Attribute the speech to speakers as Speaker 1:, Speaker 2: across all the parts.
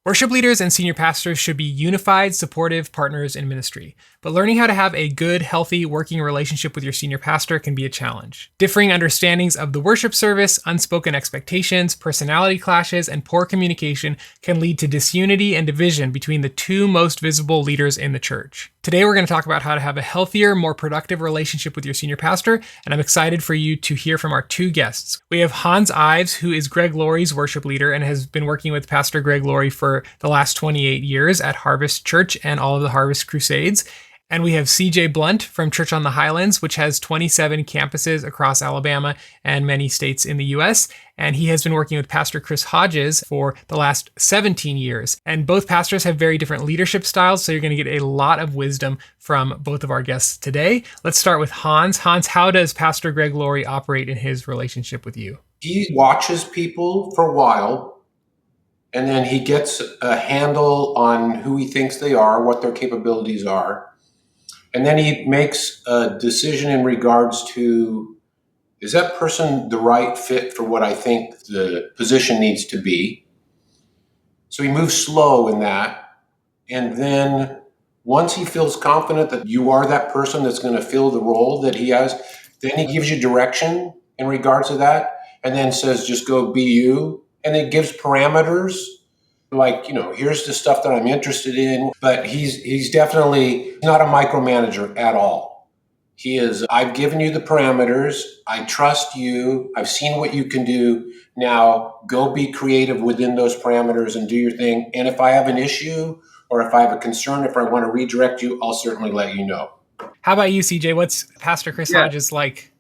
Speaker 1: Worship leaders and senior pastors should be unified, supportive partners in ministry. But learning how to have a good, healthy, working relationship with your senior pastor can be a challenge. Differing understandings of the worship service, unspoken expectations, personality clashes, and poor communication can lead to disunity and division between the two most visible leaders in the church. Today, we're going to talk about how to have a healthier, more productive relationship with your senior pastor, and I'm excited for you to hear from our two guests. We have Hanz Ives, who is Greg Laurie's worship leader and has been working with Pastor Greg Laurie for the last 28 years at Harvest Church and all of the Harvest Crusades. And we have CJ Blount from Church on the Highlands, which has 27 campuses across Alabama and many states in the US. And he has been working with Pastor Chris Hodges for the last 17 years. And both pastors have very different leadership styles, so you're going to get a lot of wisdom from both of our guests today. Let's start with Hanz. Hanz, how does Pastor Greg Laurie operate in his relationship with you?
Speaker 2: He watches people for a while, and then he gets a handle on who he thinks they are, what their capabilities are. And then he makes a decision in regards to, is that person the right fit for what I think the position needs to be? So he moves slow in that. And then once he feels confident that you are that person that's going to fill the role that he has, then he gives you direction in regards to that, and then says, just go be you. And it gives parameters. Like, here's the stuff that I'm interested in, but he's definitely not a micromanager at all. He is, I've given you the parameters. I trust you. I've seen what you can do. Now go be creative within those parameters and do your thing. And if I have an issue or if I have a concern, if I want to redirect you, I'll certainly let you know.
Speaker 1: How about you, CJ? What's Pastor Chris Hodges like?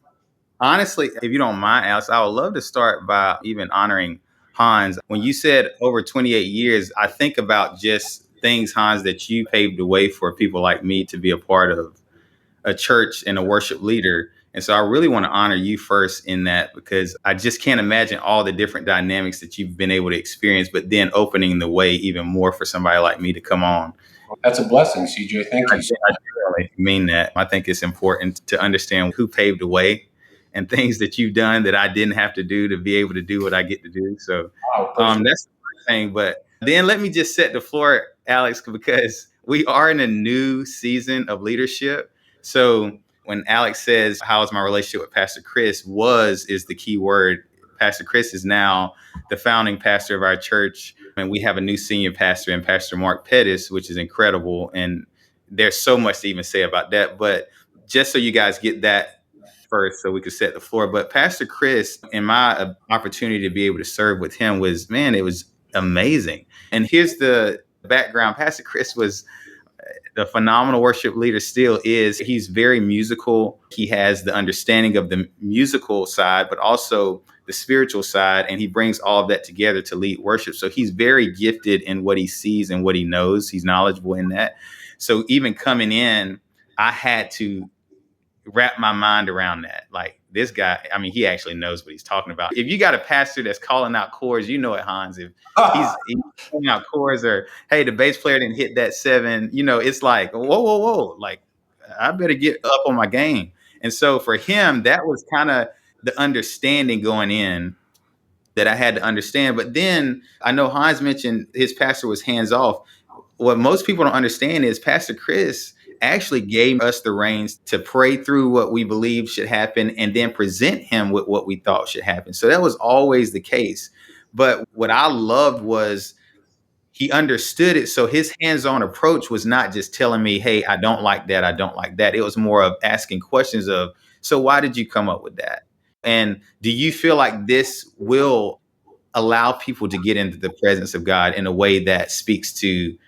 Speaker 3: Honestly, if you don't mind, Alex, I would love to start by even honoring Hanz. When you said over 28 years, I think about just things, Hanz, that you paved the way for people like me to be a part of a church and a worship leader. And so I really want to honor you first in that, because I just can't imagine all the different dynamics that you've been able to experience, but then opening the way even more for somebody like me to come on.
Speaker 2: That's a blessing, CJ. Thank you.
Speaker 3: I really mean that. I think it's important to understand who paved the way and things that you've done that I didn't have to do to be able to do what I get to do. So that's the first thing. But then let me just set the floor, Alex, because we are in a new season of leadership. So when Alex says, how is my relationship with Pastor Chris, is the key word. Pastor Chris is now the founding pastor of our church. And we have a new senior pastor and Pastor Mark Pettis, which is incredible. And there's so much to even say about that. But just so you guys get that first, so we could set the floor. But Pastor Chris and my opportunity to be able to serve with him was, it was amazing. And here's the background. Pastor Chris was the phenomenal worship leader, still is. He's very musical. He has the understanding of the musical side, but also the spiritual side. And he brings all of that together to lead worship. So he's very gifted in what he sees and what he knows. He's knowledgeable in that. So even coming in, I had to wrap my mind around that. Like, this guy, he actually knows what he's talking about. If you got a pastor that's calling out chords, you know it, Hanz. If he's calling out chords, or, hey, the bass player didn't hit that 7, it's like, whoa. Like, I better get up on my game. And so for him, that was kind of the understanding going in that I had to understand. But then I know Hanz mentioned his pastor was hands off. What most people don't understand is Pastor Chris actually gave us the reins to pray through what we believe should happen and then present him with what we thought should happen. So that was always the case. But what I loved was he understood it. So his hands-on approach was not just telling me, hey, I don't like that. I don't like that. It was more of asking questions of, so why did you come up with that? And do you feel like this will allow people to get into the presence of God in a way that speaks to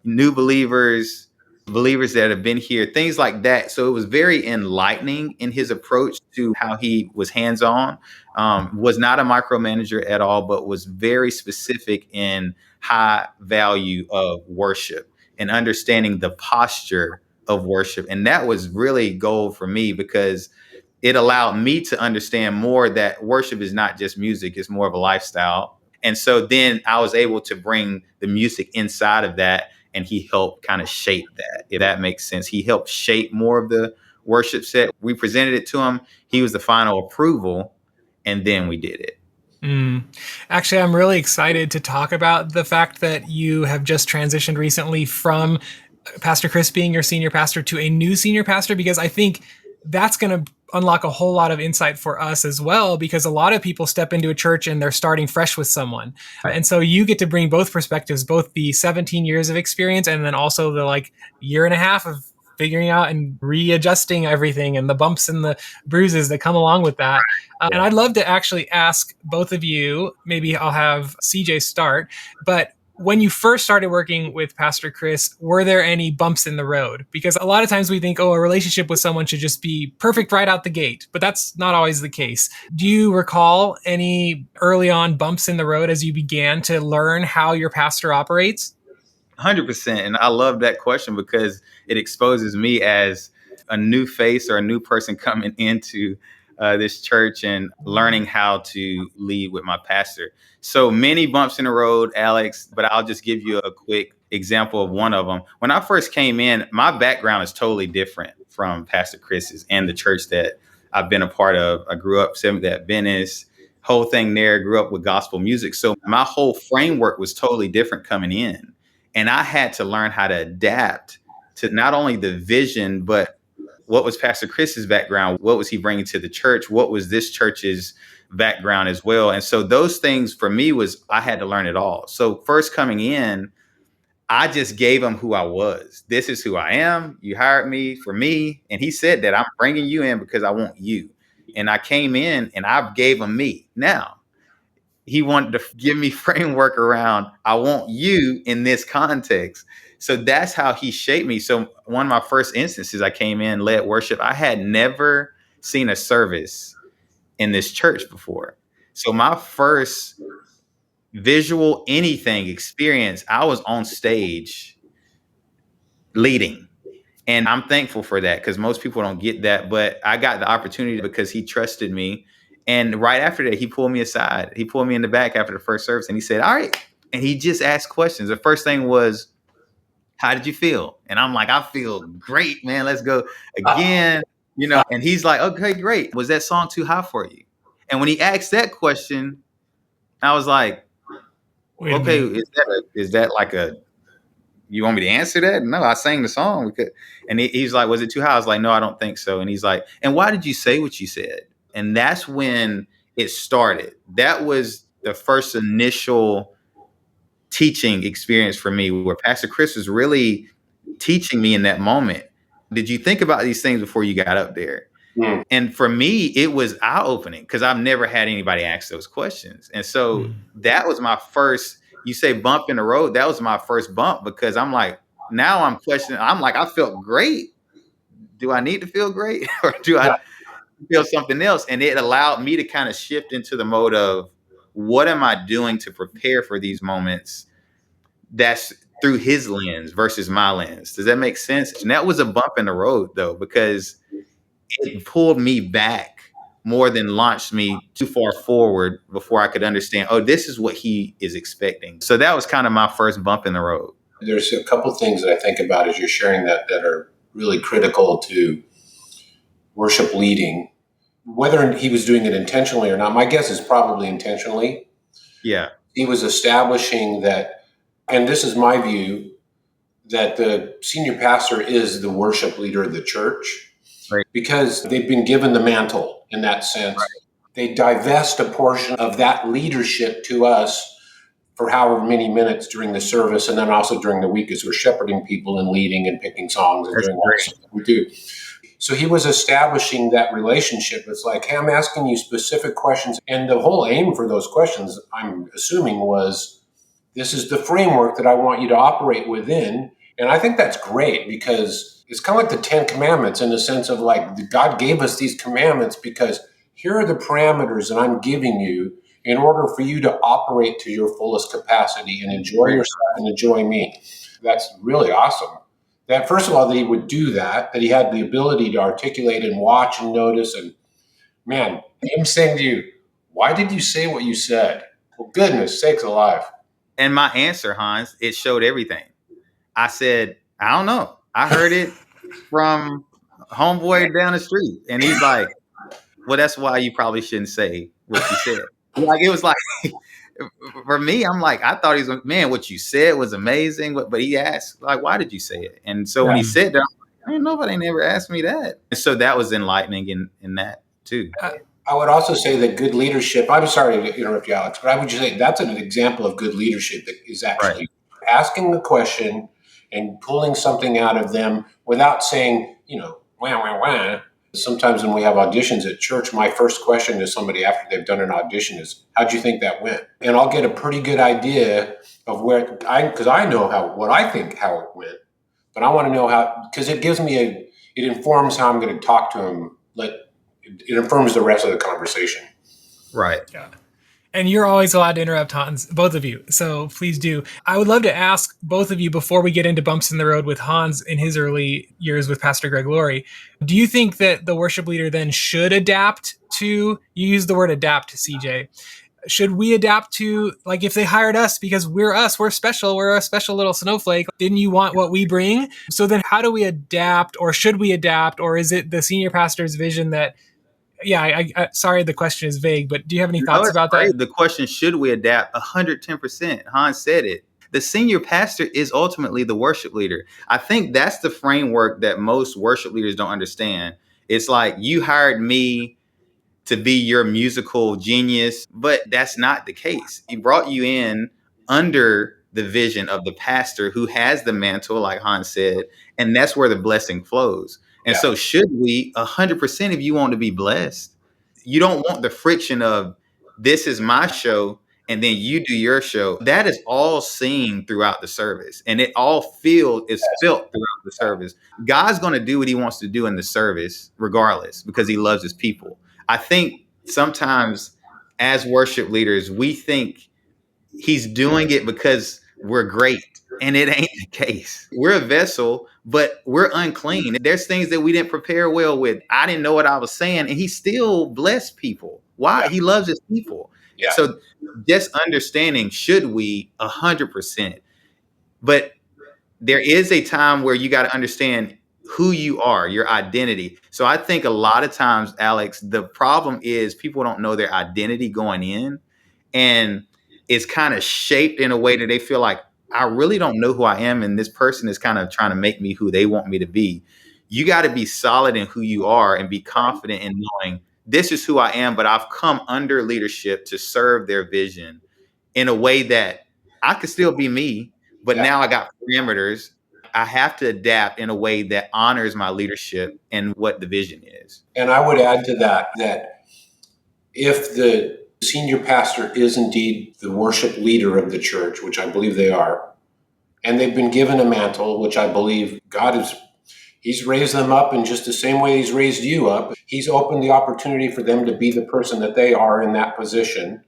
Speaker 3: new believers that have been here, things like that? So it was very enlightening in his approach to how he was hands-on, was not a micromanager at all, but was very specific in high value of worship and understanding the posture of worship. And that was really gold for me, because it allowed me to understand more that worship is not just music, it's more of a lifestyle. And so then I was able to bring the music inside of that, and he helped kind of shape that, if that makes sense. He helped shape more of the worship set. We presented it to him. He was the final approval, and then we did it.
Speaker 1: Actually, I'm really excited to talk about the fact that you have just transitioned recently from Pastor Chris being your senior pastor to a new senior pastor, because I think that's going to unlock a whole lot of insight for us as well, because a lot of people step into a church and they're starting fresh with someone. And so you get to bring both perspectives, both the 17 years of experience and then also the like year and a half of figuring out and readjusting everything and the bumps and the bruises that come along with that. And I'd love to actually ask both of you, maybe I'll have CJ start, but when you first started working with Pastor Chris, were there any bumps in the road? Because a lot of times we think, oh, a relationship with someone should just be perfect right out the gate, but that's not always the case. Do you recall any early on bumps in the road as you began to learn how your pastor operates?
Speaker 3: 100%. And I love that question because it exposes me as a new face or a new person coming into this church and learning how to lead with my pastor. So many bumps in the road, Alex, but I'll just give you a quick example of one of them. When I first came in, my background is totally different from Pastor Chris's and the church that I've been a part of. I grew up Seventh-day Adventist, whole thing there, grew up with gospel music. So my whole framework was totally different coming in. And I had to learn how to adapt to not only the vision, but what was Pastor Chris's background? What was he bringing to the church? What was this church's background as well? And so those things for me was, I had to learn it all. So first coming in, I just gave him who I was. This is who I am. You hired me for me. And he said that I'm bringing you in because I want you. And I came in and I gave him me. Now, he wanted to give me framework around, I want you in this context. So that's how he shaped me. So one of my first instances, I came in, led worship. I had never seen a service in this church before. So my first visual anything experience, I was on stage leading. And I'm thankful for that because most people don't get that. But I got the opportunity because he trusted me. And right after that, he pulled me aside. He pulled me in the back after the first service and he said, all right. And he just asked questions. The first thing was, how did you feel? And I'm like, I feel great, man. Let's go again. And he's like, okay, great. Was that song too high for you? And when he asked that question, I was like, okay, is that like you want me to answer that? No, I sang the song. And he's like, was it too high? I was like, no, I don't think so. And he's like, and why did you say what you said? And that's when it started. That was the first initial teaching experience for me where Pastor Chris was really teaching me in that moment. Did you think about these things before you got up there? Mm. And for me, it was eye-opening because I've never had anybody ask those questions. And so that was my first, you say bump in the road, that was my first bump because I'm like, now I'm questioning, I'm like, I felt great. Do I need to feel great or do I feel something else? And it allowed me to kind of shift into the mode of what am I doing to prepare for these moments that's through his lens versus my lens. Does that make sense? And that was a bump in the road though, because it pulled me back more than launched me too far forward before I could understand, oh, this is what he is expecting. So that was kind of my first bump in the road.
Speaker 2: There's a couple things that I think about as you're sharing that are really critical to worship leading. Whether he was doing it intentionally or not, my guess is probably intentionally.
Speaker 3: Yeah.
Speaker 2: He was establishing that, and this is my view, that the senior pastor is the worship leader of the church. Right. Because they've been given the mantle in that sense. Right. They divest a portion of that leadership to us for however many minutes during the service and then also during the week as we're shepherding people and leading and picking songs and doing all the stuff we do. So he was establishing that relationship. It's like, hey, I'm asking you specific questions. And the whole aim for those questions, I'm assuming, was this is the framework that I want you to operate within. And I think that's great because it's kind of like the 10 Commandments in the sense of like God gave us these commandments because here are the parameters that I'm giving you in order for you to operate to your fullest capacity and enjoy yourself and enjoy me. That's really awesome. That first of all, that he would do that he had the ability to articulate and watch and notice. And man, him saying to you, why did you say what you said? Well, goodness sakes alive.
Speaker 3: And my answer, Hanz, it showed everything. I said, I don't know. I heard it from homeboy down the street. And he's like, well, that's why you probably shouldn't say what you said. Like, it was like, for me, I'm like, I thought he was, man, what you said was amazing. But he asked, like, why did you say it? And so when he said that, I'm like, I didn't know, nobody never asked me that. And so that was enlightening in that too.
Speaker 2: I would also say that good leadership, I'm sorry to interrupt you, Alex, but I would just say that's an example of good leadership that is actually asking the question and pulling something out of them without saying, wah, wah, wah. Sometimes when we have auditions at church, my first question to somebody after they've done an audition is, how'd you think that went? And I'll get a pretty good idea of because I know how it went, but I want to know how, because it informs how I'm going to talk to him. It informs the rest of the conversation.
Speaker 3: Right.
Speaker 1: Yeah. And you're always allowed to interrupt, Hans, both of you. So please do. I would love to ask both of you before we get into bumps in the road with Hans in his early years with Pastor Greg Laurie. Do you think that the worship leader then should adapt to, you use the word adapt, CJ. Should we adapt to, like, if they hired us because we're us, we're special, we're a special little snowflake, didn't you want what we bring? So then how do we adapt, or should we adapt? Or is it the senior pastor's vision that, I sorry, the question is vague, but do you have any thoughts about that?
Speaker 3: The question, should we adapt? 110%. Hans said it. The senior pastor is ultimately the worship leader. I think that's the framework that most worship leaders don't understand. It's like, you hired me to be your musical genius, but that's not the case. He brought you in under the vision of the pastor who has the mantle, like Hans said, and that's where the blessing flows. And so should we, 100%, if you want to be blessed, you don't want the friction of, this is my show and then you do your show. That is all seen throughout the service, and it all is felt throughout the service. God's going to do what he wants to do in the service regardless, because he loves his people. I think sometimes as worship leaders, we think he's doing it because we're great, and it ain't the case. We're a vessel, but we're unclean. There's things that we didn't prepare well with. I didn't know what I was saying, and he still blessed people. Why? He loves his people. Yeah. So just understanding, should we, 100%. But there is a time where you got to understand who you are, your identity. So I think a lot of times, Alex, the problem is people don't know their identity going in, and it's kind of shaped in a way that they feel like, I really don't know who I am, and this person is kind of trying to make me who they want me to be. You got to be solid in who you are and be confident in knowing, this is who I am, but I've come under leadership to serve their vision in a way that I could still be me, but now I got parameters. I have to adapt in a way that honors my leadership and what the vision is.
Speaker 2: And I would add to that if the senior pastor is indeed the worship leader of the church, which I believe they are, and they've been given a mantle, which I believe he's raised them up in just the same way he's raised you up. He's opened the opportunity for them to be the person that they are in that position.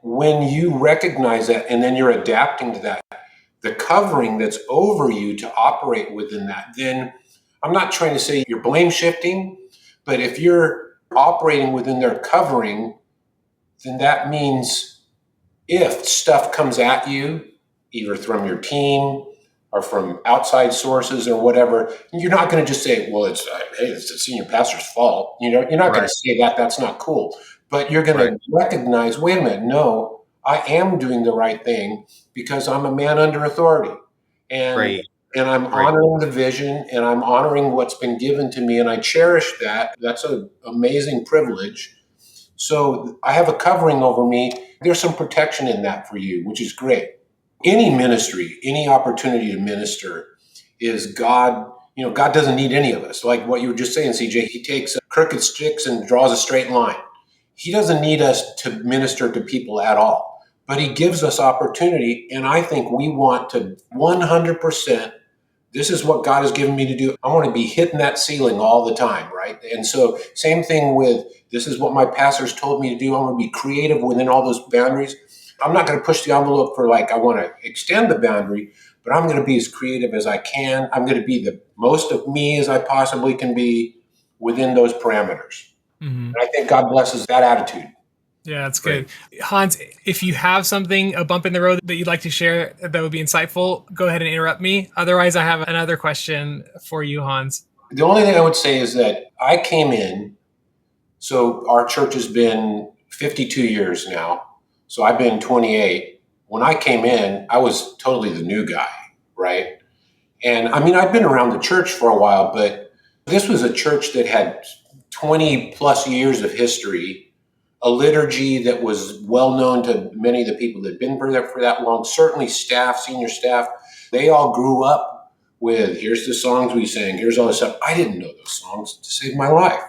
Speaker 2: When you recognize that and then you're adapting to that, the covering that's over you to operate within that, then I'm not trying to say you're blame shifting, but if you're operating within their covering, then that means if stuff comes at you, either from your team or from outside sources or whatever, you're not going to just say, well, it's the senior pastor's fault. You're not going to say that. That's not cool. But you're going to recognize, wait a minute, no, I am doing the right thing because I'm a man under authority. And I'm honoring the vision, and I'm honoring what's been given to me, and I cherish that. That's an amazing privilege. So I have a covering over me. There's some protection in that for you, which is great. Any ministry, any opportunity to minister is God. God doesn't need any of us. Like what you were just saying, CJ, he takes crooked sticks and draws a straight line. He doesn't need us to minister to people at all, but he gives us opportunity. And I think we want to 100%, this is what God has given me to do. I want to be hitting that ceiling all the time, right? And so same thing with, this is what my pastors told me to do. I want to be creative within all those boundaries. I'm not going to push the envelope for I want to extend the boundary, but I'm going to be as creative as I can. I'm going to be the most of me as I possibly can be within those parameters. Mm-hmm. And I think God blesses that attitude.
Speaker 1: Yeah, that's good. Hans, if you have something, a bump in the road that you'd like to share that would be insightful, go ahead and interrupt me. Otherwise, I have another question for you, Hans.
Speaker 2: The only thing I would say is that I came in, so our church has been 52 years now. So I've been 28. When I came in, I was totally the new guy, right? And I mean, I've been around the church for a while, but this was a church that had 20 plus years of history, a liturgy that was well known to many of the people that had been there for that long, certainly staff, senior staff. They all grew up with, here's the songs we sang, here's all this stuff. I didn't know those songs to save my life.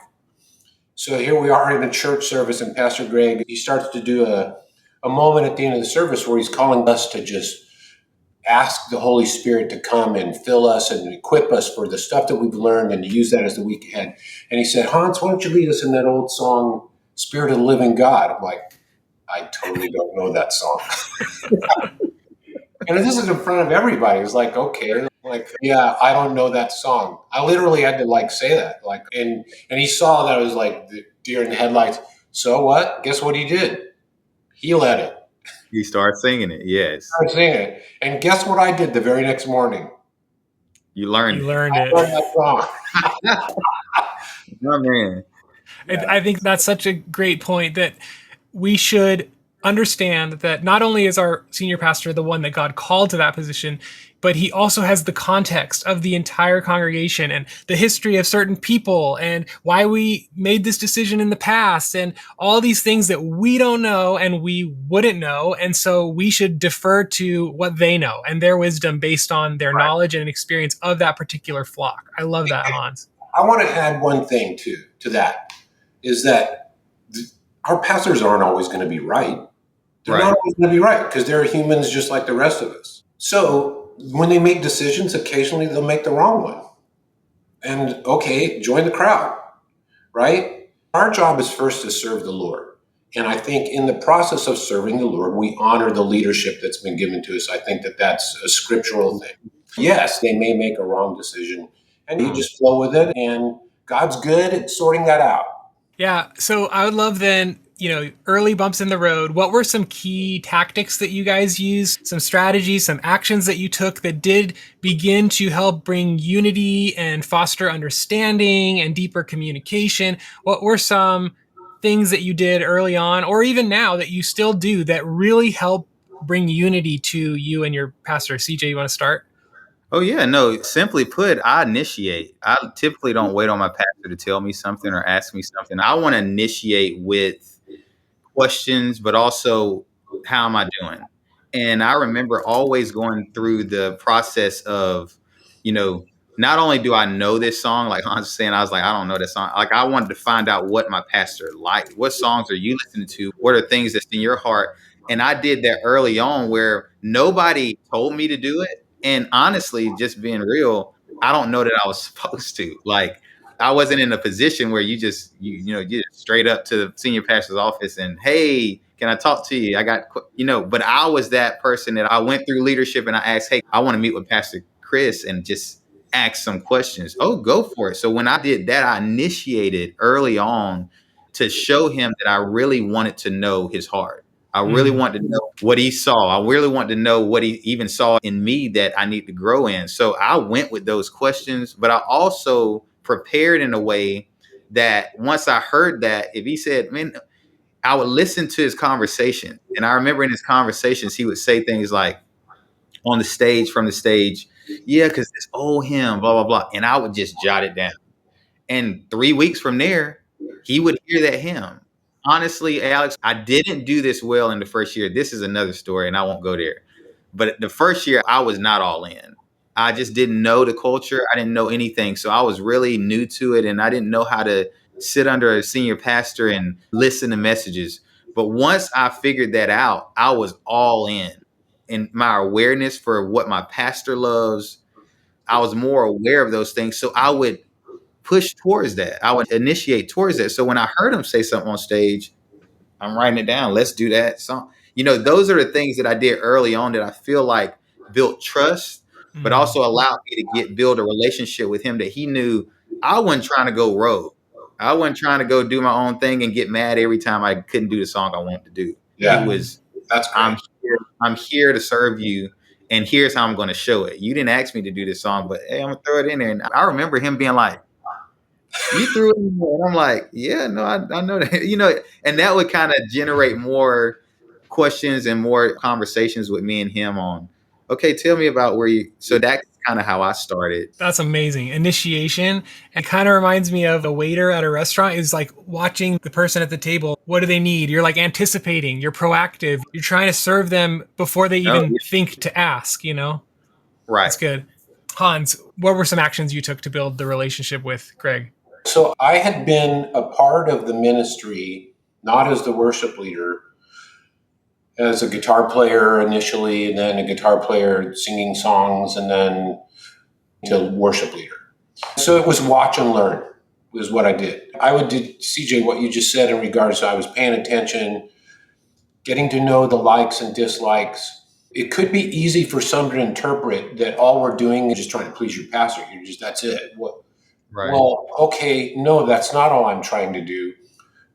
Speaker 2: So here we are in a church service, and Pastor Greg, he starts to do a moment at the end of the service where he's calling us to just ask the Holy Spirit to come and fill us and equip us for the stuff that we've learned and to use that as the week ahead. And he said, Hanz, why don't you lead us in that old song, Spirit of the Living God? I'm like, I totally don't know that song. And this is in front of everybody. It's like, okay, like, yeah, I don't know that song. I literally had to like say that. Like, and he saw that I was like the deer in the headlights. So what? Guess what he did? He led it.
Speaker 3: You start singing it, yes.
Speaker 2: I started singing it. And guess what I did the very next morning?
Speaker 3: You learned it.
Speaker 1: I learned
Speaker 2: that song.
Speaker 3: Oh, man.
Speaker 1: Yeah. I think that's such a great point, that we should understand that not only is our senior pastor the one that God called to that position, but he also has the context of the entire congregation and the history of certain people and why we made this decision in the past and all these things that we don't know and we wouldn't know. And so we should defer to what they know and their wisdom based on their knowledge and experience of that particular flock. I love that, Hanz.
Speaker 2: I want to add one thing to that, is that our pastors aren't always going to be right. They're not always going to be right because they're humans just like the rest of us. So when they make decisions, occasionally they'll make the wrong one. And okay, join the crowd, right? Our job is first to serve the Lord. And I think in the process of serving the Lord, we honor the leadership that's been given to us. I think that that's a scriptural thing. Yes, they may make a wrong decision and you just flow with it. And God's good at sorting that out.
Speaker 1: Yeah. So I would love then, early bumps in the road. What were some key tactics that you guys used, some strategies, some actions that you took that did begin to help bring unity and foster understanding and deeper communication? What were some things that you did early on, or even now that you still do, that really help bring unity to you and your pastor? CJ, you want to start?
Speaker 3: Oh, yeah. No, simply put, I initiate. I typically don't wait on my pastor to tell me something or ask me something. I want to initiate with questions, but also, how am I doing? And I remember always going through the process of, not only do I know this song, like Hans was saying, I was like, I don't know that song. Like, I wanted to find out what my pastor liked. What songs are you listening to? What are things that's in your heart? And I did that early on where nobody told me to do it. And honestly, just being real, I don't know that I was supposed to. Like, I wasn't in a position where you just straight up to the senior pastor's office and, hey, can I talk to you? I got, but I was that person that I went through leadership and I asked, hey, I want to meet with Pastor Chris and just ask some questions. Oh, go for it. So when I did that, I initiated early on to show him that I really wanted to know his heart. I really wanted to know what he saw. I really wanted to know what he even saw in me that I need to grow in. So I went with those questions, but I also prepared in a way that once I heard that, if he said, man, I would listen to his conversation. And I remember in his conversations, he would say things like on the stage, from the stage, yeah, because it's old hymn, blah, blah, blah. And I would just jot it down. And 3 weeks from there, he would hear that hymn. Honestly, Alex, I didn't do this well in the first year. This is another story, and I won't go there. But the first year, I was not all in. I just didn't know the culture. I didn't know anything. So I was really new to it, and I didn't know how to sit under a senior pastor and listen to messages. But once I figured that out, I was all in. And my awareness for what my pastor loves, I was more aware of those things. So I would push towards that. I would initiate towards that. So when I heard him say something on stage, I'm writing it down. Let's do that song. Those are the things that I did early on that I feel like built trust, but also allowed me to build a relationship with him that he knew I wasn't trying to go rogue. I wasn't trying to go do my own thing and get mad every time I couldn't do the song I wanted to do.
Speaker 2: Yeah,
Speaker 3: it was,
Speaker 2: that's great.
Speaker 3: I'm here to serve you, and here's how I'm going to show it. You didn't ask me to do this song, but hey, I'm going to throw it in there. And I remember him being like, You threw it in there. And I'm like, yeah, no, I know that. And that would kind of generate more questions and more conversations with me and him on, okay, tell me about so that's kind of how I started.
Speaker 1: That's amazing. Initiation. It kind of reminds me of a waiter at a restaurant is like watching the person at the table. What do they need? You're like anticipating, you're proactive. You're trying to serve them before they
Speaker 3: Oh,
Speaker 1: even
Speaker 3: yeah.
Speaker 1: think to ask,
Speaker 3: Right.
Speaker 1: That's good. Hans, what were some actions you took to build the relationship with Greg?
Speaker 2: So I had been a part of the ministry, not as the worship leader, as a guitar player initially, and then a guitar player singing songs, and then to worship leader. So it was watch and learn was what I did. I would do, CJ, what you just said in regards to I was paying attention, getting to know the likes and dislikes. It could be easy for some to interpret that all we're doing is just trying to please your pastor. You're just, that's it.
Speaker 3: Right.
Speaker 2: Well, okay, no, that's not all I'm trying to do.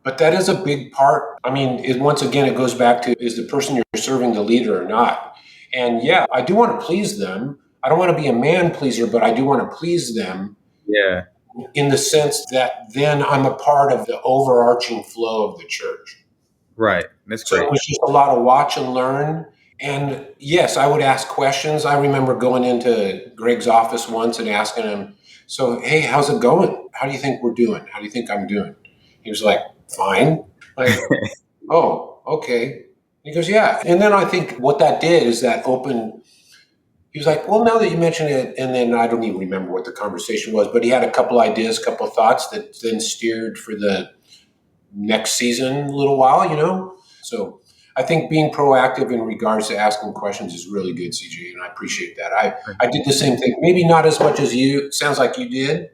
Speaker 2: But that is a big part. I mean, once again, it goes back to is the person you're serving the leader or not? And yeah, I do want to please them. I don't want to be a man pleaser, but I do want to please them.
Speaker 3: Yeah.
Speaker 2: In the sense that then I'm a part of the overarching flow of the church.
Speaker 3: Right. That's
Speaker 2: So
Speaker 3: great.
Speaker 2: it was just a lot of watch and learn. And yes, I would ask questions. I remember going into Greg's office once and asking him, so, hey, how's it going? How do you think we're doing? How do you think I'm doing? He was like, fine. Like, oh, okay. He goes, yeah. And then I think what that did is that opened, he was like, well, now that you mention it, and then I don't even remember what the conversation was, but he had a couple ideas, a couple of thoughts that then steered for the next season a little while. So I think being proactive in regards to asking questions is really good, CJ, and I appreciate that. I did the same thing, maybe not as much as you. It sounds like you did,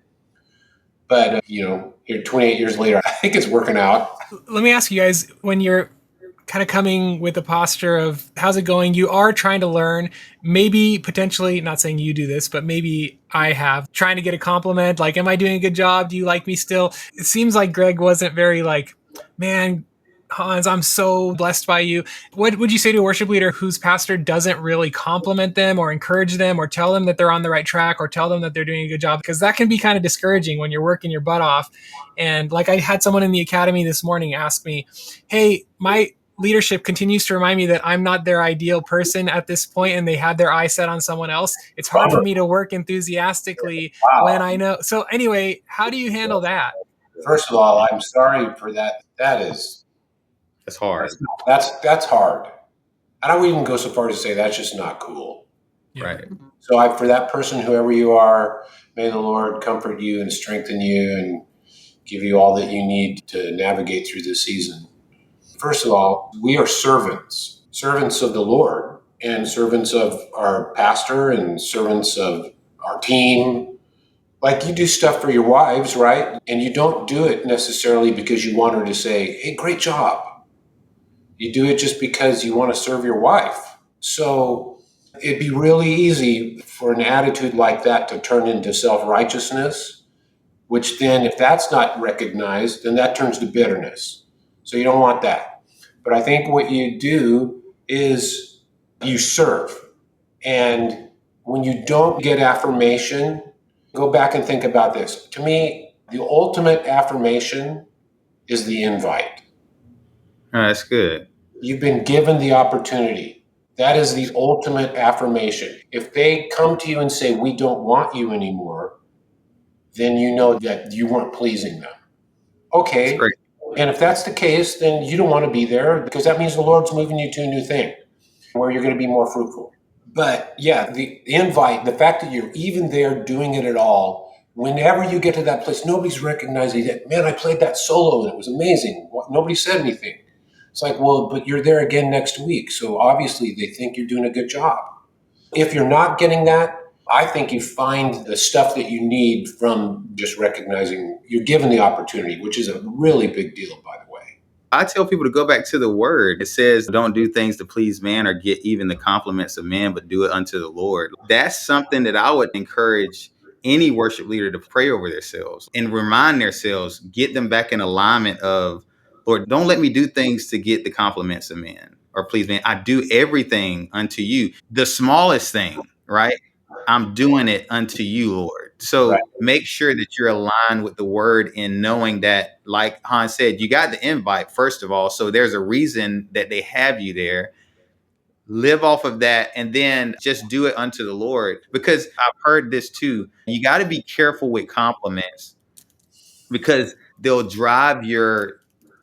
Speaker 2: but here 28 years later, I think it's working out.
Speaker 1: Let me ask you guys, when you're kind of coming with a posture of how's it going, you are trying to learn, maybe potentially, not saying you do this, but maybe I have, trying to get a compliment, like, am I doing a good job? Do you like me still? It seems like Greg wasn't very like, man, Hans, I'm so blessed by you. What would you say to a worship leader whose pastor doesn't really compliment them or encourage them or tell them that they're on the right track or tell them that they're doing a good job? Because that can be kind of discouraging when you're working your butt off. And like I had someone in the academy this morning ask me, hey, my leadership continues to remind me that I'm not their ideal person at this point, and they had their eye set on someone else. It's hard for me to work enthusiastically when I know. So anyway, how do you handle that?
Speaker 2: First of all, I'm sorry for that. That's
Speaker 3: hard.
Speaker 2: That's hard. And I wouldn't even go so far as to say that's just not cool.
Speaker 1: Yeah.
Speaker 3: Right.
Speaker 2: So for that person, whoever you are, may the Lord comfort you and strengthen you and give you all that you need to navigate through this season. First of all, we are servants of the Lord and servants of our pastor and servants of our team. Like you do stuff for your wives, right? And you don't do it necessarily because you want her to say, hey, great job. You do it just because you want to serve your wife. So it'd be really easy for an attitude like that to turn into self-righteousness, which then if that's not recognized, then that turns to bitterness. So you don't want that. But I think what you do is you serve. And when you don't get affirmation, go back and think about this. To me, the ultimate affirmation is the invite.
Speaker 3: Oh, that's good.
Speaker 2: You've been given the opportunity. That is the ultimate affirmation. If they come to you and say, we don't want you anymore, then you know that you weren't pleasing them. Okay. And if that's the case, then you don't want to be there because that means the Lord's moving you to a new thing where you're going to be more fruitful. But yeah, the invite, the fact that you're even there doing it at all, whenever you get to that place, nobody's recognizing that, man, I played that solo and it was amazing. Nobody said anything. It's like, well, but you're there again next week. So obviously they think you're doing a good job. If you're not getting that, I think you find the stuff that you need from just recognizing you're given the opportunity, which is a really big deal, by the way.
Speaker 3: I tell people to go back to the word. It says, don't do things to please man or get even the compliments of man, but do it unto the Lord. That's something that I would encourage any worship leader to pray over themselves and remind themselves, get them back in alignment of, Lord, don't let me do things to get the compliments of men or please man. I do everything unto you. The smallest thing, right? I'm doing it unto you, Lord. So make sure that you're aligned with the word and knowing that, like Hans said, you got the invite, first of all. So there's a reason that they have you there. Live off of that and then just do it unto the Lord. Because I've heard this too. You got to be careful with compliments because they'll drive your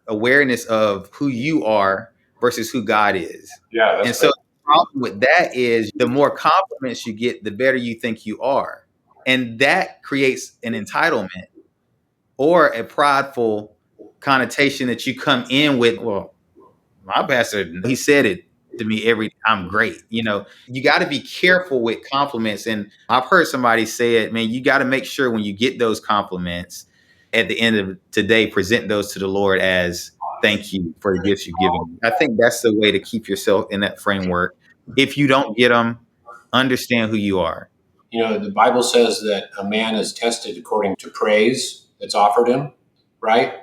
Speaker 3: awareness of who you are versus who God is.
Speaker 2: Yeah, that's
Speaker 3: and so the problem with that is the more compliments you get, the better you think you are. And that creates an entitlement or a prideful connotation that you come in with. Well, my pastor, he said it to me I'm great. You got to be careful with compliments. And I've heard somebody say it, man, you got to make sure when you get those compliments at the end of today, present those to the Lord as thank you for the gifts you've given me. I think that's the way to keep yourself in that framework. If you don't get them, understand who you are.
Speaker 2: The Bible says that a man is tested according to praise that's offered him, right?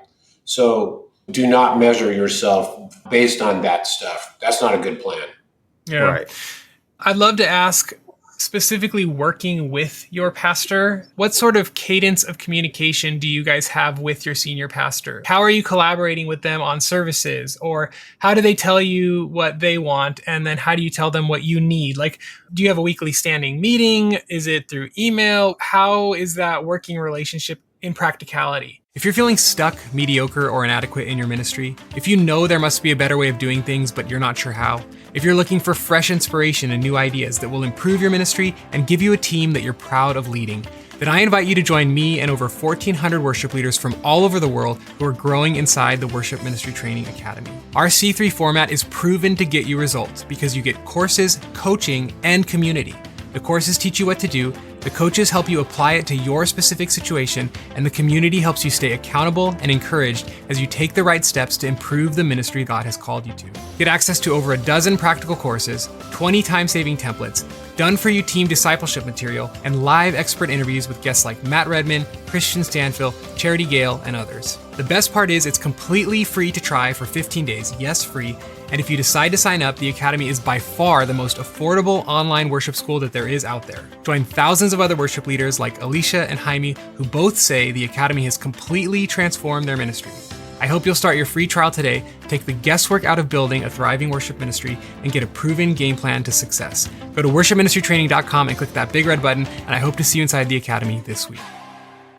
Speaker 2: So do not measure yourself based on that stuff. That's not a good plan.
Speaker 1: Yeah.
Speaker 3: Right.
Speaker 1: I'd love to ask, specifically working with your pastor, what sort of cadence of communication do you guys have with your senior pastor? How are you collaborating with them on services? Or how do they tell you what they want? And then how do you tell them what you need? Like, do you have a weekly standing meeting? Is it through email? How is that working relationship in practicality? If you're feeling stuck, mediocre, or inadequate in your ministry, if you know there must be a better way of doing things, but you're not sure how, if you're looking for fresh inspiration and new ideas that will improve your ministry and give you a team that you're proud of leading, then I invite you to join me and over 1,400 worship leaders from all over the world who are growing inside the Worship Ministry Training Academy. Our C3 format is proven to get you results because you get courses, coaching, and community. The courses teach you what to do, the coaches help you apply it to your specific situation, and the community helps you stay accountable and encouraged as you take the right steps to improve the ministry God has called you to. Get access to over a dozen practical courses, 20 time-saving templates, done-for-you team discipleship material, and live expert interviews with guests like Matt Redman, Christian Stanfill, Charity Gale, and others. The best part is it's completely free to try for 15 days, yes, free. And if you decide to sign up, the Academy is by far the most affordable online worship school that there is out there. Join thousands of other worship leaders like Alicia and Jaime, who both say the Academy has completely transformed their ministry. I hope you'll start your free trial today, take the guesswork out of building a thriving worship ministry, and get a proven game plan to success. Go to worshipministrytraining.com and click that big red button, and I hope to see you inside the Academy this week.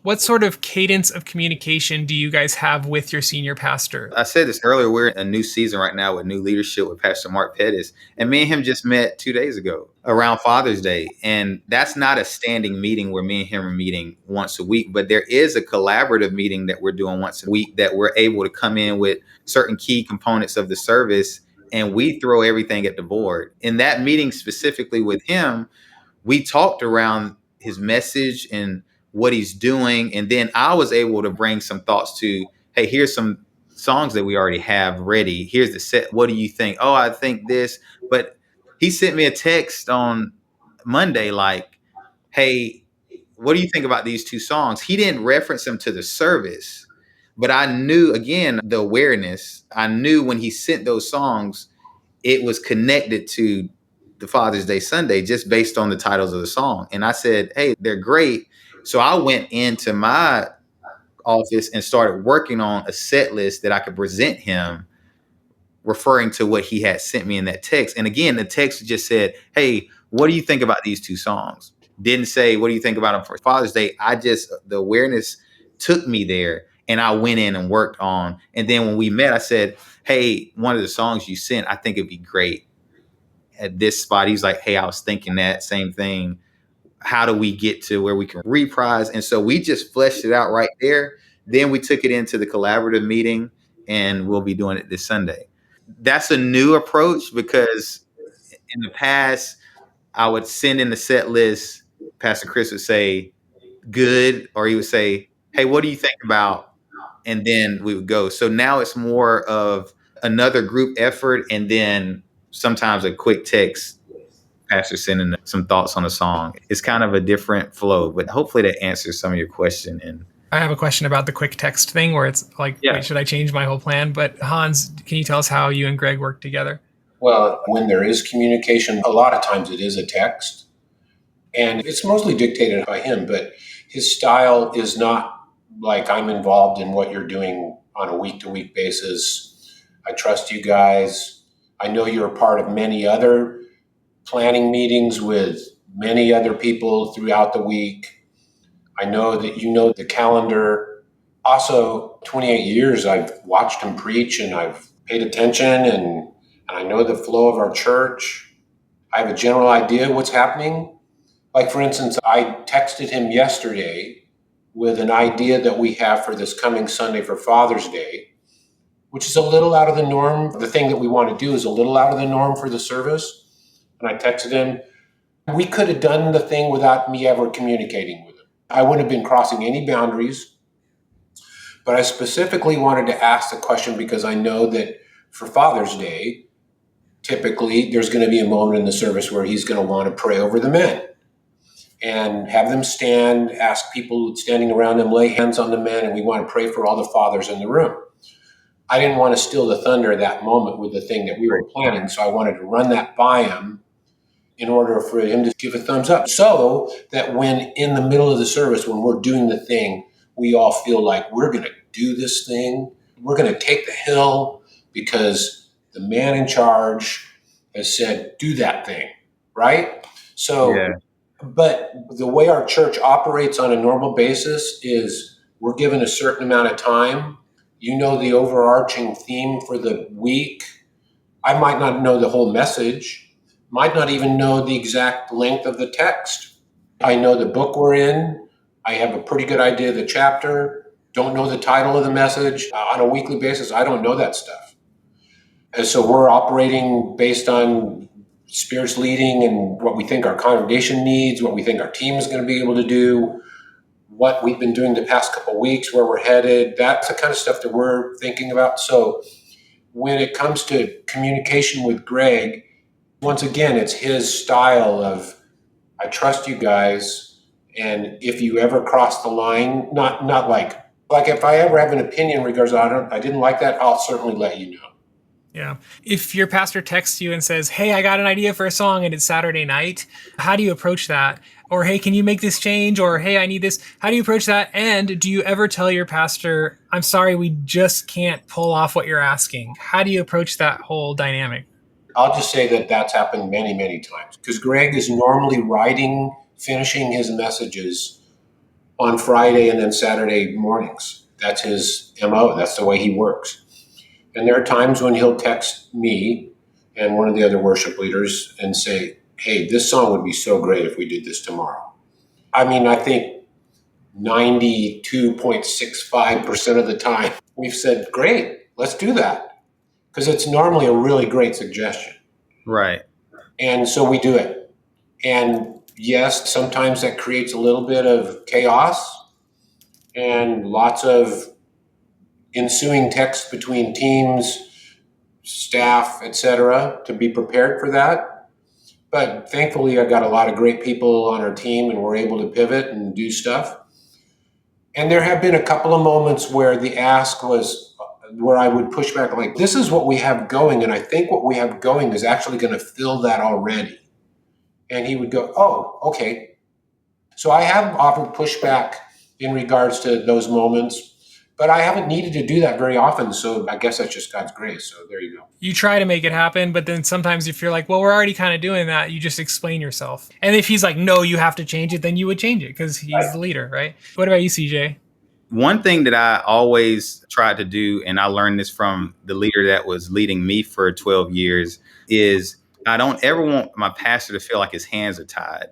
Speaker 1: What sort of cadence of communication do you guys have with your senior pastor?
Speaker 3: I said this earlier, we're in a new season right now with new leadership with Pastor Mark Pettis. And me and him just met 2 days ago around Father's Day. And that's not a standing meeting where me and him are meeting once a week, but there is a collaborative meeting that we're doing once a week that we're able to come in with certain key components of the service and we throw everything at the board. In that meeting specifically with him, we talked around his message and what he's doing. And then I was able to bring some thoughts to, hey, here's some songs that we already have ready. Here's the set. What do you think? Oh, I think this. But he sent me a text on Monday like, hey, what do you think about these two songs? He didn't reference them to the service, but I knew, again, the awareness. I knew when he sent those songs, it was connected to the Father's Day Sunday just based on the titles of the song. And I said, hey, they're great. So I went into my office and started working on a set list that I could present him, referring to what he had sent me in that text. And again, the text just said, hey, what do you think about these two songs? Didn't say, what do you think about them for Father's Day? The awareness took me there and I went in and worked on. And then when we met, I said, hey, one of the songs you sent, I think it'd be great at this spot. He's like, hey, I was thinking that same thing. How do we get to where we can reprise? And so we just fleshed it out right there. Then we took it into the collaborative meeting and we'll be doing it this Sunday. That's a new approach because in the past, I would send in the set list. Pastor Chris would say, good, or he would say, hey, what do you think about? And then we would go. So now it's more of another group effort and then sometimes a quick text. Pastor sending some thoughts on a song. It's kind of a different flow, but hopefully that answers some of your question. And
Speaker 1: I have a question about the quick text thing where it's like, wait, should I change my whole plan? But Hans, can you tell us how you and Greg work together?
Speaker 2: Well, when there is communication, a lot of times it is a text. And it's mostly dictated by him, but his style is not like I'm involved in what you're doing on a week to week basis. I trust you guys. I know you're a part of many other planning meetings with many other people throughout the week. I know that you know the calendar. Also, 28 years I've watched him preach and I've paid attention and I know the flow of our church. I have a general idea what's happening. Like, for instance, I texted him yesterday with an idea that we have for this coming Sunday for Father's Day, which is a little out of the norm. The thing that we want to do is a little out of the norm for the service. And I texted him, we could have done the thing without me ever communicating with him. I wouldn't have been crossing any boundaries, but I specifically wanted to ask the question because I know that for Father's Day, typically there's going to be a moment in the service where he's going to want to pray over the men and have them stand, ask people standing around them, lay hands on the men, and we want to pray for all the fathers in the room. I didn't want to steal the thunder of that moment with the thing that we were planning, so I wanted to run that by him in order for him to give a thumbs up so that when in the middle of the service, when we're doing the thing, we all feel like we're going to do this thing. We're going to take the hill because the man in charge has said, do that thing, right? So, yeah. But the way our church operates on a normal basis is we're given a certain amount of time. You know the overarching theme for the week. I might not know the whole message, might not even know the exact length of the text. I know the book we're in. I have a pretty good idea of the chapter. Don't know the title of the message. On a weekly basis, I don't know that stuff. And so we're operating based on Spirit's leading and what we think our congregation needs, what we think our team is going to be able to do, what we've been doing the past couple of weeks, where we're headed. That's the kind of stuff that we're thinking about. So when it comes to communication with Greg, once again, it's his style of, I trust you guys, and if you ever cross the line, not like if I ever have an opinion in regards to I didn't like that, I'll certainly let you know.
Speaker 1: Yeah. If your pastor texts you and says, hey, I got an idea for a song and it's Saturday night, how do you approach that? Or, hey, can you make this change? Or, hey, I need this. How do you approach that? And do you ever tell your pastor, I'm sorry, we just can't pull off what you're asking? How do you approach that whole dynamic?
Speaker 2: I'll just say that that's happened many, many times because Greg is normally finishing his messages on Friday and then Saturday mornings. That's his MO. That's the way he works. And there are times when he'll text me and one of the other worship leaders and say, hey, this song would be so great if we did this tomorrow. I mean, I think 92.65% of the time we've said, great, let's do that. Because it's normally a really great suggestion.
Speaker 3: Right.
Speaker 2: And so we do it. And yes, sometimes that creates a little bit of chaos and lots of ensuing text between teams, staff, etc., to be prepared for that. But thankfully, I've got a lot of great people on our team and we're able to pivot and do stuff. And there have been a couple of moments where the ask was where I would push back like, this is what we have going. And I think what we have going is actually going to fill that already. And he would go, oh, okay. So I have offered pushback in regards to those moments. But I haven't needed to do that very often, so I guess that's just God's grace. So there you go.
Speaker 1: You try to make it happen, but then sometimes if you're like, well, we're already kind of doing that, you just explain yourself. And if he's like, no, you have to change it, then you would change it because he's the leader, right? What about you, CJ?
Speaker 3: One thing that I always tried to do, and I learned this from the leader that was leading me for 12 years, is I don't ever want my pastor to feel like his hands are tied.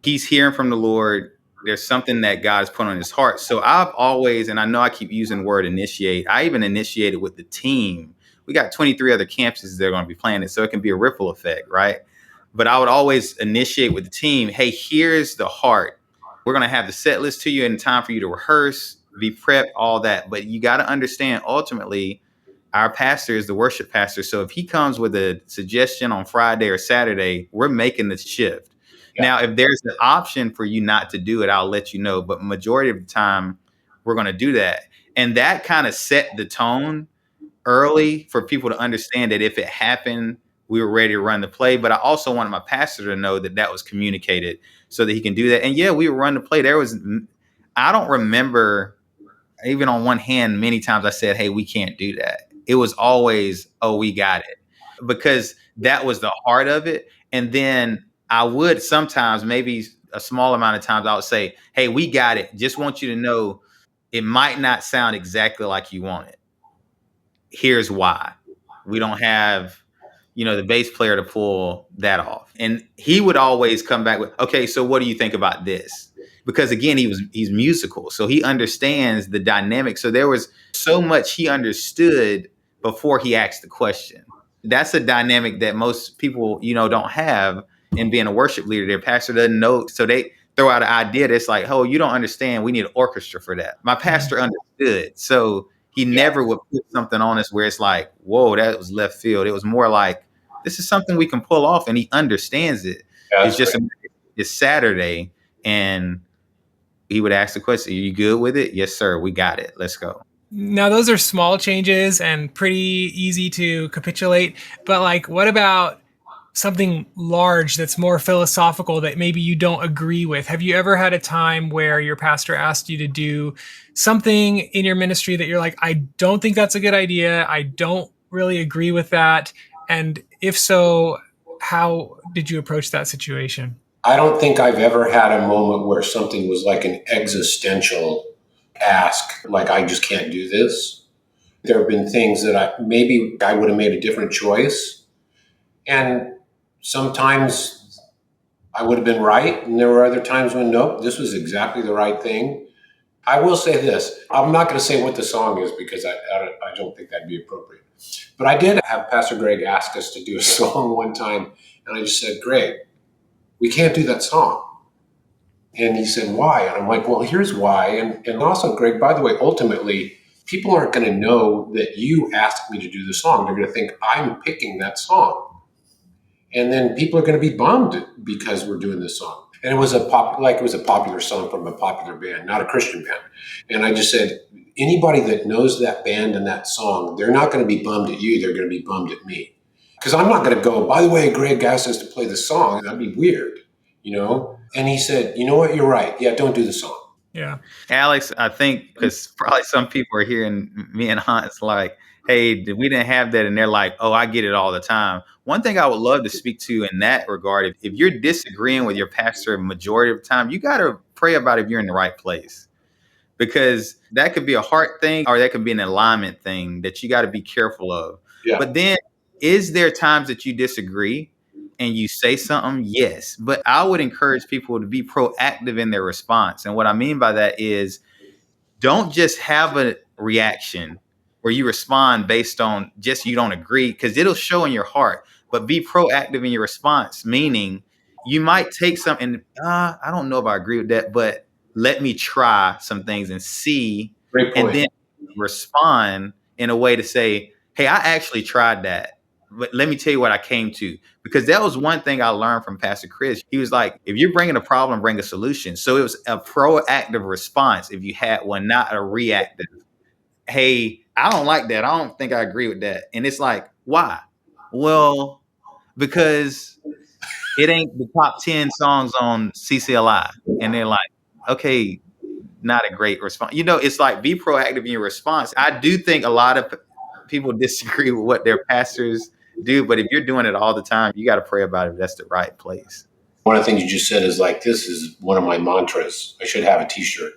Speaker 3: He's hearing from the Lord. There's something that God has put on his heart. So I've always, and I know I keep using the word initiate, I even initiated with the team. We got 23 other campuses that are going to be playing it, so it can be a ripple effect, right? But I would always initiate with the team, hey, here's the heart. We're going to have the set list to you in time for you to rehearse, be prepped, all that. But you got to understand, ultimately, our pastor is the worship pastor. So if he comes with a suggestion on Friday or Saturday, we're making the shift. Yeah. Now, if there's an option for you not to do it, I'll let you know. But majority of the time, we're going to do that. And that kind of set the tone early for people to understand that if it happened, we were ready to run the play. But I also wanted my pastor to know that that was communicated so that he can do that. And yeah, we would run the play. I don't remember, even on one hand, many times I said, hey, we can't do that. It was always, oh, we got it, because that was the heart of it. And then I would sometimes, maybe a small amount of times, I would say, hey, we got it. Just want you to know it might not sound exactly like you want it. Here's why. We don't have, the bass player to pull that off. And he would always come back with, okay, so what do you think about this? Because again, he's musical, so he understands the dynamic. So there was so much he understood before he asked the question. That's a dynamic that most people, don't have in being a worship leader. Their pastor doesn't know, so they throw out an idea that's like, oh, you don't understand. We need an orchestra for that. My pastor understood, so he never would put something on us where it's like, whoa, that was left field. It was more like, this is something we can pull off, and he understands it. It's just it's Saturday, and he would ask the question, are you good with it? Yes, sir. We got it. Let's go.
Speaker 1: Now, those are small changes and pretty easy to capitulate. But like, what about something large that's more philosophical that maybe you don't agree with? Have you ever had a time where your pastor asked you to do something in your ministry that you're like, I don't think that's a good idea. I don't really agree with that. And if so, how did you approach that situation?
Speaker 2: I don't think I've ever had a moment where something was like an existential ask, like I just can't do this. There have been things that I would have made a different choice. And sometimes I would have been right. And there were other times when, nope, this was exactly the right thing. I will say this. I'm not going to say what the song is because I don't think that'd be appropriate. But I did have Pastor Greg ask us to do a song one time. And I just said, Greg, we can't do that song. And he said, why? And I'm like, well, here's why. And also, Greg, by the way, ultimately, people aren't going to know that you asked me to do the song. They're going to think I'm picking that song. And then people are going to be bummed because we're doing this song. And it was a popular song from a popular band, not a Christian band. And I just said, anybody that knows that band and that song, they're not going to be bummed at you. They're going to be bummed at me. Because I'm not going to go, by the way, Greg asked us to play the song. That'd be weird, And he said, you know what? You're right. Yeah, don't do the song.
Speaker 1: Yeah.
Speaker 3: Alex, I think because probably some people are hearing me and Hanz like, hey, we didn't have that. And they're like, oh, I get it all the time. One thing I would love to speak to in that regard, if you're disagreeing with your pastor majority of the time, you got to pray about if you're in the right place. Because that could be a heart thing or that could be an alignment thing that you got to be careful of.
Speaker 2: Yeah.
Speaker 3: But then is there times that you disagree and you say something? Yes. But I would encourage people to be proactive in their response. And what I mean by that is don't just have a reaction where you respond based on just you don't agree, because it'll show in your heart. But be proactive in your response, meaning you might take something, I don't know if I agree with that, but let me try some things and see, and then respond in a way to say, hey, I actually tried that, but let me tell you what I came to. Because that was one thing I learned from Pastor Chris. He was like, if you're bringing a problem, bring a solution. So it was a proactive response if you had one, not a reactive. Hey, I don't like that. I don't think I agree with that. And it's like, why? Well, because it ain't the top 10 songs on CCLI. And they're like, okay, not a great response. It's like, be proactive in your response. I do think a lot of people disagree with what their pastors do, but if you're doing it all the time, you got to pray about it if that's the right place.
Speaker 2: One of the things you just said is like, this is one of my mantras. I should have a t-shirt.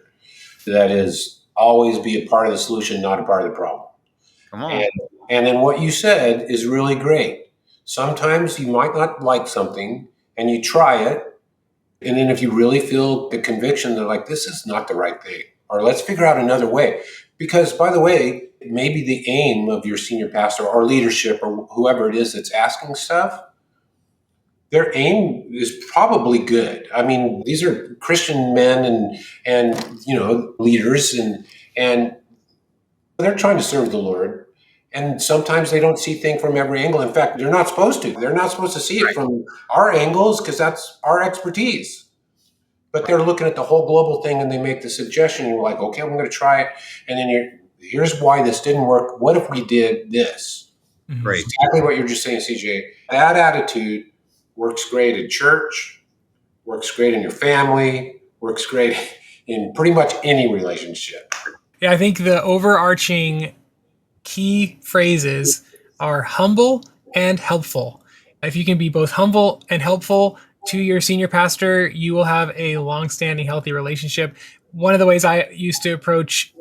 Speaker 2: That is, always be a part of the solution, not a part of the problem.
Speaker 3: Come on.
Speaker 2: And then what you said is really great. Sometimes you might not like something and you try it. And then if you really feel the conviction, they're like, this is not the right thing, or let's figure out another way. Because, by the way, maybe the aim of your senior pastor or leadership or whoever it is that's asking stuff, their aim is probably good. I mean, these are Christian men and leaders, and they're trying to serve the Lord. And sometimes they don't see things from every angle. In fact, they're not supposed to. They're not supposed to see it from our angles because that's our expertise. But they're looking at the whole global thing and they make the suggestion. And you're like, okay, I'm going to try it. And then here's why this didn't work. What if we did this?
Speaker 3: Great.
Speaker 2: Exactly what you're just saying, CJ. That attitude works great in church, works great in your family, works great in pretty much any relationship.
Speaker 1: Yeah, I think the overarching key phrases are humble and helpful. If you can be both humble and helpful to your senior pastor, you will have a long-standing, healthy relationship. One of the ways I used to approach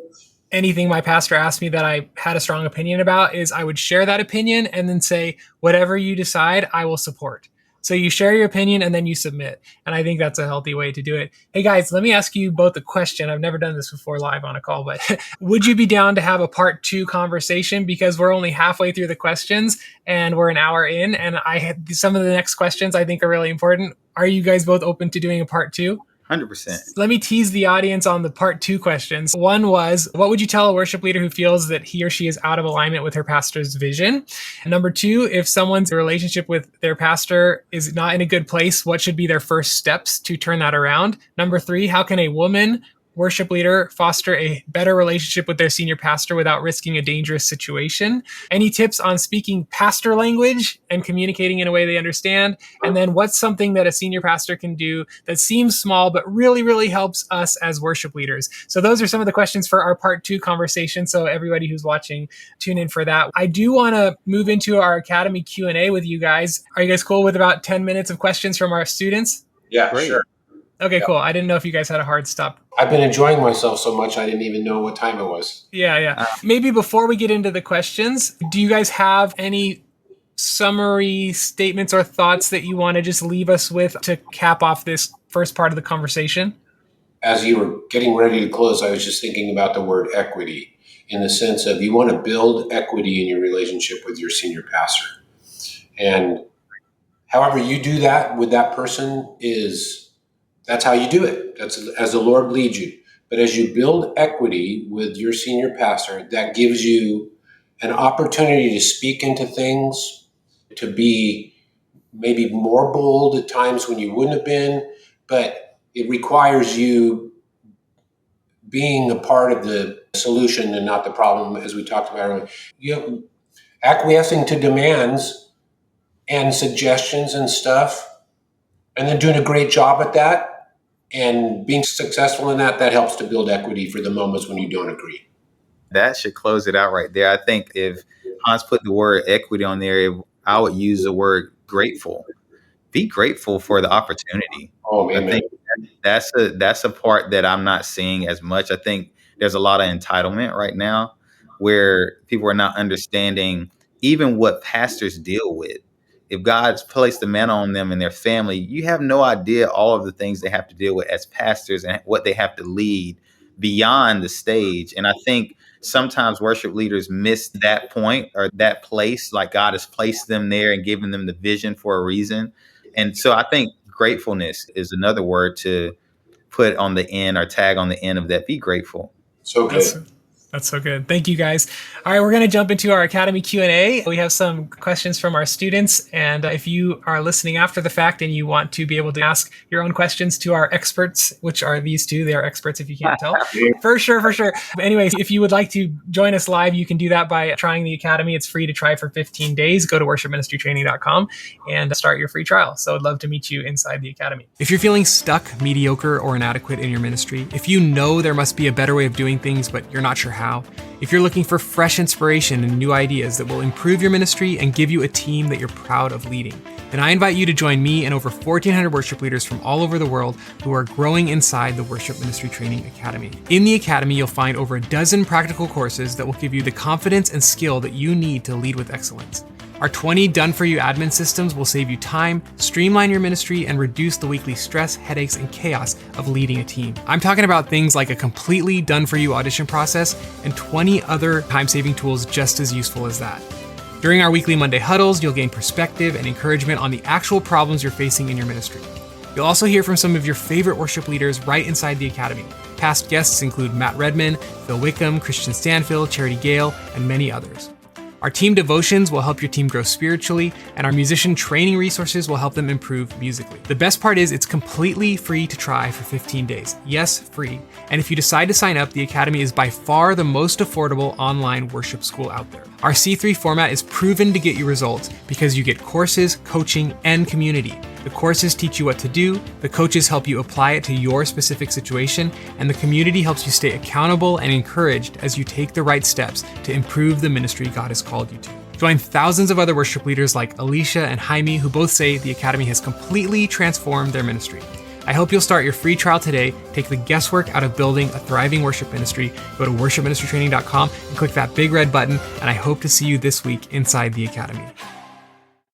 Speaker 1: anything my pastor asked me that I had a strong opinion about is I would share that opinion and then say, whatever you decide, I will support. So you share your opinion and then you submit. And I think that's a healthy way to do it. Hey guys, let me ask you both a question. I've never done this before live on a call, but would you be down to have a part 2 conversation? Because we're only halfway through the questions and we're an hour in, and I had some of the next questions I think are really important. Are you guys both open to doing a part 2?
Speaker 3: 100%.
Speaker 1: Let me tease the audience on the part 2 questions. One was, what would you tell a worship leader who feels that he or she is out of alignment with her pastor's vision? And number 2, if someone's relationship with their pastor is not in a good place, what should be their first steps to turn that around? Number 3, how can a woman worship leader foster a better relationship with their senior pastor without risking a dangerous situation? Any tips on speaking pastor language and communicating in a way they understand? And then what's something that a senior pastor can do that seems small but really, really helps us as worship leaders? So those are some of the questions for our part 2 conversation. So everybody who's watching, tune in for that. I do want to move into our Academy Q&A with you guys. Are you guys cool with about 10 minutes of questions from our students?
Speaker 2: Yeah,
Speaker 3: Great.
Speaker 2: sure.
Speaker 1: Okay, cool. I didn't know if you guys had a hard stop.
Speaker 2: I've been enjoying myself so much I didn't even know what time it was.
Speaker 1: Yeah. Maybe before we get into the questions, do you guys have any summary statements or thoughts that you want to just leave us with to cap off this first part of the conversation?
Speaker 2: As you were getting ready to close, I was just thinking about the word equity in the sense of you want to build equity in your relationship with your senior pastor. And however you do that with that person that's how you do it. That's as the Lord leads you. But as you build equity with your senior pastor, that gives you an opportunity to speak into things, to be maybe more bold at times when you wouldn't have been, but it requires you being a part of the solution and not the problem, as we talked about earlier. You know, acquiescing to demands and suggestions and stuff, and then doing a great job at that, and being successful in that helps to build equity for the moments when you don't agree.
Speaker 3: That should close it out right there. I think if Hanz put the word equity on there, I would use the word grateful. Be grateful for the opportunity.
Speaker 2: Oh, man.
Speaker 3: I think that's a part that I'm not seeing as much. I think there's a lot of entitlement right now where people are not understanding even what pastors deal with. If God's placed the mantle on them and their family, you have no idea all of the things they have to deal with as pastors and what they have to lead beyond the stage. And I think sometimes worship leaders miss that point or that place, like God has placed them there and given them the vision for a reason. And so I think gratefulness is another word to put on the end or tag on the end of that. Be grateful.
Speaker 2: So good.
Speaker 1: That's so good. Thank you, guys. All right, we're going to jump into our Academy Q&A. We have some questions from our students, and if you are listening after the fact and you want to be able to ask your own questions to our experts, which are these two, they are experts if you can't tell. For sure. Anyways, if you would like to join us live, you can do that by trying the Academy. It's free to try for 15 days. Go to worshipministrytraining.com and start your free trial. So I'd love to meet you inside the Academy. If you're feeling stuck, mediocre, or inadequate in your ministry, if you know there must be a better way of doing things, but you're not sure how, if you're looking for fresh inspiration and new ideas that will improve your ministry and give you a team that you're proud of leading, then I invite you to join me and over 1,400 worship leaders from all over the world who are growing inside the Worship Ministry Training Academy. In the Academy, you'll find over a dozen practical courses that will give you the confidence and skill that you need to lead with excellence. Our 20 done-for-you admin systems will save you time, streamline your ministry, and reduce the weekly stress, headaches, and chaos of leading a team. I'm talking about things like a completely done-for-you audition process and 20 other time-saving tools just as useful as that. During our weekly Monday huddles, you'll gain perspective and encouragement on the actual problems you're facing in your ministry. You'll also hear from some of your favorite worship leaders right inside the Academy. Past guests include Matt Redman, Phil Wickham, Christian Stanfield, Charity Gale, and many others. Our team devotions will help your team grow spiritually, and our musician training resources will help them improve musically. The best part is it's completely free to try for 15 days. Yes, free. And if you decide to sign up, the Academy is by far the most affordable online worship school out there. Our C3 format is proven to get you results because you get courses, coaching, and community. The courses teach you what to do, the coaches help you apply it to your specific situation, and the community helps you stay accountable and encouraged as you take the right steps to improve the ministry God has called you to. Join thousands of other worship leaders like Alicia and Jaime, who both say the Academy has completely transformed their ministry. I hope you'll start your free trial today, take the guesswork out of building a thriving worship ministry, go to worshipministrytraining.com and click that big red button, and I hope to see you this week inside the Academy.